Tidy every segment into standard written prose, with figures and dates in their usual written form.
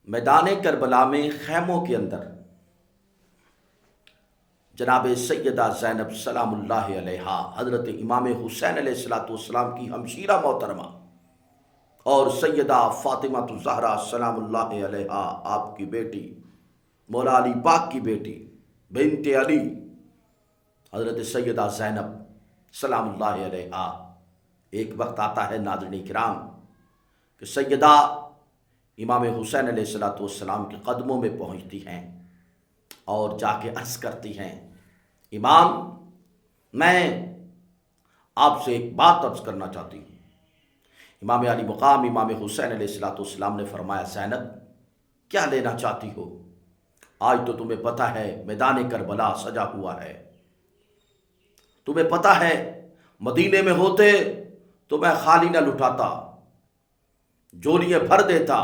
میدان کربلا میں خیموں کے اندر جناب سیدہ زینب سلام اللہ علیہا، حضرت امام حسین علیہ السلام کی ہمشیرہ محترمہ اور سیدہ فاطمہ الزہرا سلام اللہ علیہا، آپ کی بیٹی، مولا علی پاک کی بیٹی، بنت علی، حضرت سیدہ زینب سلام اللہ علیہا، ایک وقت آتا ہے ناظرین کرام کہ سیدہ امام حسین علیہ السلام کے قدموں میں پہنچتی ہیں اور جا کے عرض کرتی ہیں، امام، میں آپ سے ایک بات عرض کرنا چاہتی ہوں۔ امام علی مقام امام حسین علیہ السلام نے فرمایا، زینب کیا لینا چاہتی ہو؟ آج تو تمہیں پتہ ہے میدان کربلا سجا ہوا ہے، تمہیں پتہ ہے مدینے میں ہوتے تو میں خالی نہ لٹاتا، جولیاں بھر دیتا،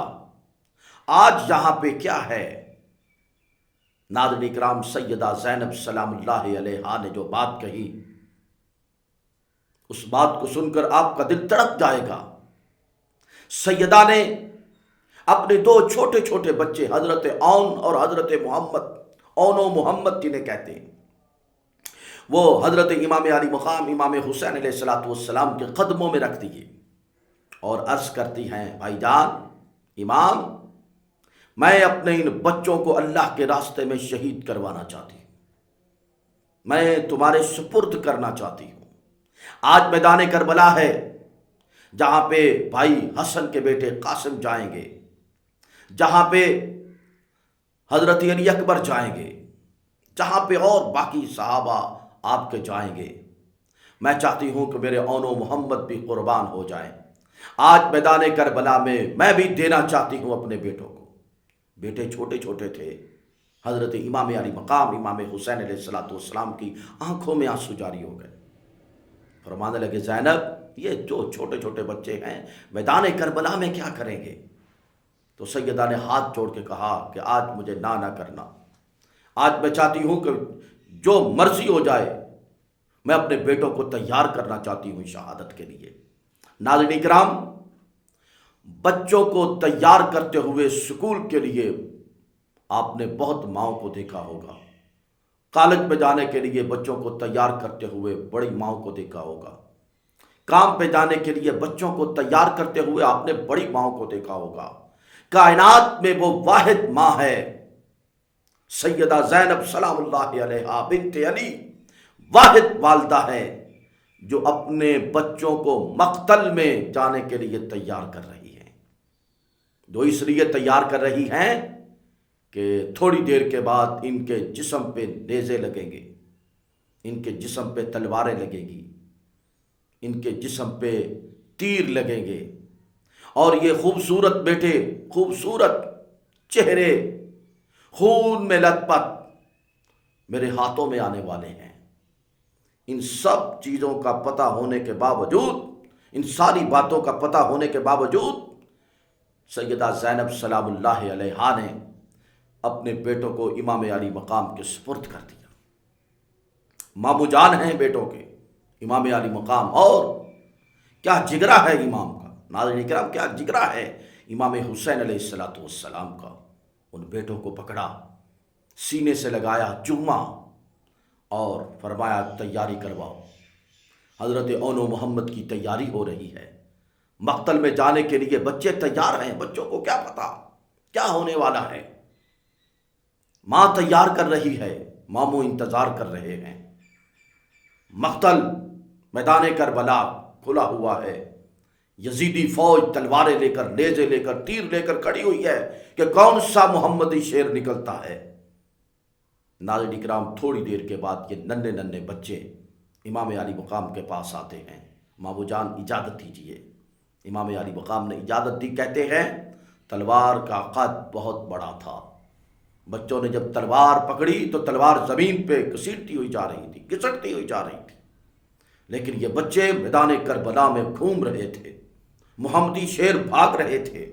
آج یہاں پہ کیا ہے؟ ناظرین کرام، سیدہ زینب سلام اللہ علیہا نے جو بات کہی، اس بات کو سن کر آپ کا دل تڑپ جائے گا۔ سیدہ نے اپنے دو چھوٹے چھوٹے بچے حضرت اون اور حضرت محمد، اون و محمد جنہیں کہتے ہیں، وہ حضرت امام علی مقام امام حسین علیہ السلام کے قدموں میں رکھ دیے اور عرض کرتی ہیں، بھائی جان، امام، میں اپنے ان بچوں کو اللہ کے راستے میں شہید کروانا چاہتی ہوں، میں تمہارے سپرد کرنا چاہتی ہوں۔ آج میدان کربلا ہے، جہاں پہ بھائی حسن کے بیٹے قاسم جائیں گے، جہاں پہ حضرت علی اکبر جائیں گے، جہاں پہ اور باقی صحابہ آپ کے جائیں گے، میں چاہتی ہوں کہ میرے اون و محمد بھی قربان ہو جائیں۔ آج میدان کربلا میں بھی دینا چاہتی ہوں اپنے بیٹوں کو۔ بیٹے چھوٹے چھوٹے تھے، حضرت امام علی مقام امام حسین علیہ السلام کی آنکھوں میں آنسو جاری ہو گئے، فرمانے لگے، زینب، یہ جو چھوٹے چھوٹے بچے ہیں میدان کربلا میں کیا کریں گے؟ تو سیدہ نے ہاتھ جوڑ کے کہا کہ آج مجھے نہ کرنا، آج میں چاہتی ہوں کہ جو مرضی ہو جائے، میں اپنے بیٹوں کو تیار کرنا چاہتی ہوں شہادت کے لیے۔ ناظرین کرام، بچوں کو تیار کرتے ہوئے سکول کے لیے آپ نے بہت ماؤں کو دیکھا ہوگا، کالج میں جانے کے لیے بچوں کو تیار کرتے ہوئے بڑی ماؤں کو دیکھا ہوگا، کام پہ جانے کے لیے بچوں کو تیار کرتے ہوئے آپ نے بڑی ماؤں کو دیکھا ہوگا۔ کائنات میں وہ واحد ماں ہے سیدہ زینب سلام اللہ علیہا بنت علی، واحد والدہ ہے جو اپنے بچوں کو مقتل میں جانے کے لیے تیار کر رہی ہیں، جو اس لیے تیار کر رہی ہیں کہ تھوڑی دیر کے بعد ان کے جسم پہ نیزے لگیں گے، ان کے جسم پہ تلواریں لگیں گی، ان کے جسم پہ تیر لگیں گے، اور یہ خوبصورت بیٹے، خوبصورت چہرے خون میں لت پت میرے ہاتھوں میں آنے والے ہیں۔ ان سب چیزوں کا پتہ ہونے کے باوجود، ان ساری باتوں کا پتہ ہونے کے باوجود، سیدہ زینب سلام اللہ علیہا نے اپنے بیٹوں کو امام علی مقام کے سپرد کر دیا۔ مامو جان ہیں بیٹوں کے امام علی مقام، اور کیا جگرا ہے امام کا، ناظرین کرام، کیا جگرا ہے امام حسین علیہ السلام کا۔ ان بیٹوں کو پکڑا، سینے سے لگایا، چوما اور فرمایا، تیاری کرواؤ، حضرت اون و محمد کی تیاری ہو رہی ہے، مقتل میں جانے کے لیے بچے تیار ہیں، بچوں کو کیا پتا کیا ہونے والا ہے۔ ماں تیار کر رہی ہے، ماموں انتظار کر رہے ہیں۔ مقتل میدان کربلا کھلا ہوا ہے، یزیدی فوج تلواریں لے کر، نیزے لے کر، تیر لے کر کھڑی ہوئی ہے کہ کون سا محمدی شیر نکلتا ہے۔ ناظرین کرام، تھوڑی دیر کے بعد یہ ننھے ننھے بچے امام علی مقام کے پاس آتے ہیں، مامو جان اجازت دیجیے۔ امام علی مقام نے اجازت دی، کہتے ہیں تلوار کا قد بہت بڑا تھا، بچوں نے جب تلوار پکڑی تو تلوار زمین پہ گھسیٹتی ہوئی جا رہی تھی، گھسٹتی ہوئی جا رہی تھی، لیکن یہ بچے میدان کربلا میں گھوم رہے تھے، محمدی شیر بھاگ رہے تھے۔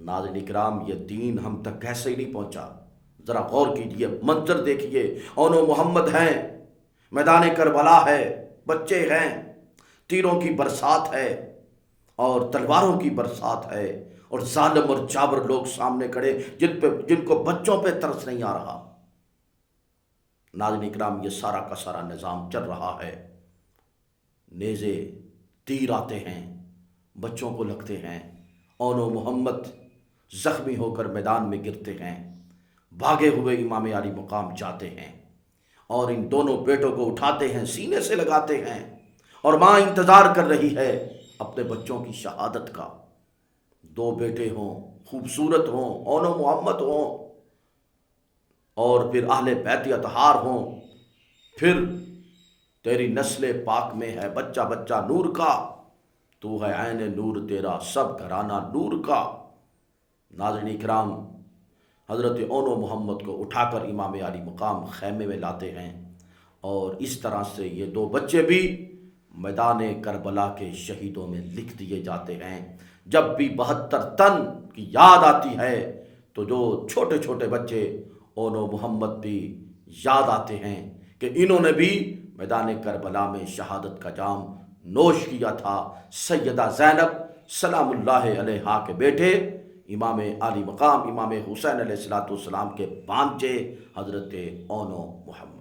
ناظرین کرام، یہ دین ہم تک کیسے نہیں پہنچا؟ ذرا غور کیجئے، منظر دیکھیے، اون و محمد ہیں، میدان کربلا ہے، بچے ہیں، تیروں کی برسات ہے، اور تلواروں کی برسات ہے، اور ظالم اور جابر لوگ سامنے کھڑے جن کو بچوں پہ ترس نہیں آ رہا۔ ناظرین اکرام، یہ سارا کا سارا نظام چل رہا ہے۔ نیزے تیر آتے ہیں، بچوں کو لگتے ہیں، اون و محمد زخمی ہو کر میدان میں گرتے ہیں، بھاگے ہوئے امام علی مقام جاتے ہیں اور ان دونوں بیٹوں کو اٹھاتے ہیں، سینے سے لگاتے ہیں، اور ماں انتظار کر رہی ہے اپنے بچوں کی شہادت کا۔ دو بیٹے ہوں، خوبصورت ہوں، اون و محمد ہوں، اور پھر اہل بیت اطہار ہوں، پھر تیری نسل پاک میں ہے بچہ بچہ نور کا، تو ہے عین نور تیرا سب گھرانہ نور کا۔ ناظرین اکرام، حضرت اون و محمد کو اٹھا کر امام علی مقام خیمے میں لاتے ہیں، اور اس طرح سے یہ دو بچے بھی میدان کربلا کے شہیدوں میں لکھ دیے جاتے ہیں۔ جب بھی 72 تن کی یاد آتی ہے تو جو چھوٹے چھوٹے بچے اون و محمد بھی یاد آتے ہیں کہ انہوں نے بھی میدان کربلا میں شہادت کا جام نوش کیا تھا۔ سیدہ زینب سلام اللہ علیہا کے بیٹے امام علی مقام امام حسین علیہ السلام کے بانجے حضرت اون و محمد۔